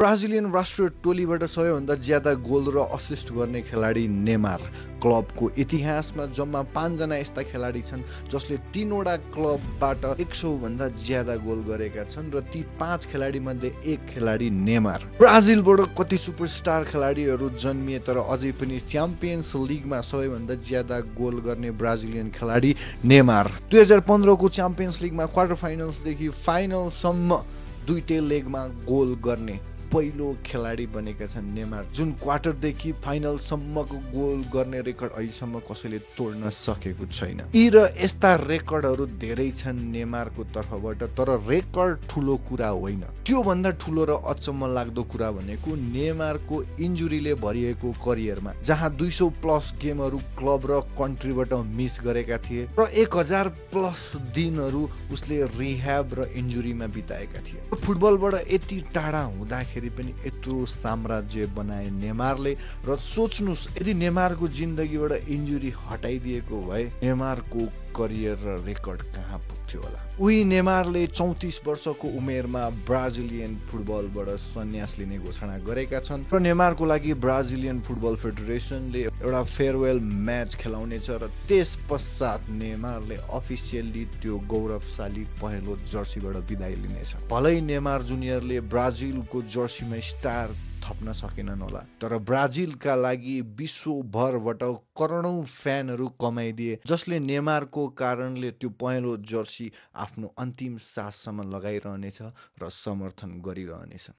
Brazilian राष्ट्रिय टोलीबाट सबैभन्दा ज्यादा गोल र असिस्ट गर्ने खेलाडी नेमार। क्लबको इतिहासमा जम्मा 5 जना यस्ता खेलाडी छन् जसले 3 वटा क्लबबाट 100 भन्दा ज्यादा गोल गरेका छन् र ती 5 खेलाडी मध्ये एक खेलाडी नेमार। ब्राजिलबाट कति सुपरस्टार खेलाडीहरू जन्मिए तर अझै पनि च्याम्पियन्स लिगमा सबैभन्दा ज्यादा गोल गर्ने ब्राजिलियन खेलाडी नेमार। 2015 को च्याम्पियन्स लिगमा क्वार्टर फाइनल्सदेखि फाइनलसम्म दुईटै लेगमा गोल गर्ने पहिलो खेलाडी बनेका छन् नेमार, जुन क्वार्टरदेखि फाइनलसम्मको गोल गर्ने रेकर्ड अहिलेसम्म कसैले तोड्न सकेको छैन। यी र यस्ता रेकर्डहरू धेरै छन् नेमारको तर्फबाट, तर रेकर्ड ठुलो कुरा होइन। त्यो भन्दा ठुलो र अचम्म लाग्दो कुरा भनेको नेमारको इन्जुरीले भरिएको करियरमा, जहाँ 200 प्लस गेमहरू क्लब र कन्ट्रीबाट मिस गरेका थिए र 1000 प्लस दिनहरू उसले रिह्याब र इन्जुरीमा बिताएका थिए। फुटबलबाट यति टाढा हुँदाखेरि पनि यत्रो साम्राज्य बनाए नेमारले। र सोच्नुस्, यदि नेमारको जिन्दगीबाट इन्जुरी हटाइदिएको भए नेमारको करियर र रेकर्ड कहाँ पुग्थ्यो होला। उही नेमारले 34 वर्षको उमेरमा ब्राजिलियन फुटबलबाट सन्यास लिने घोषणा गरेका छन् र नेमारको लागि ब्राजिलियन फुटबल फेडरेसनले एउटा फेयरवेल म्याच खेलाउनेछ र त्यस पश्चात नेमारले अफिसियल्ली त्यो गौरवशाली पहेँलो जर्सीबाट बिदाई लिनेछ। भलै नेमार जुनियरले ब्राजिलको जर्सीमा स्टार थप्न सकेनन् होला, तर ब्राजिलका लागि विश्वभरबाट करोडौं फ्यानहरू कमाइदिए, जसले नेमारको कारणले त्यो पहेँलो जर्सी आफ्नो अन्तिम साससम्म लगाइरहनेछ र समर्थन गरिरहनेछ।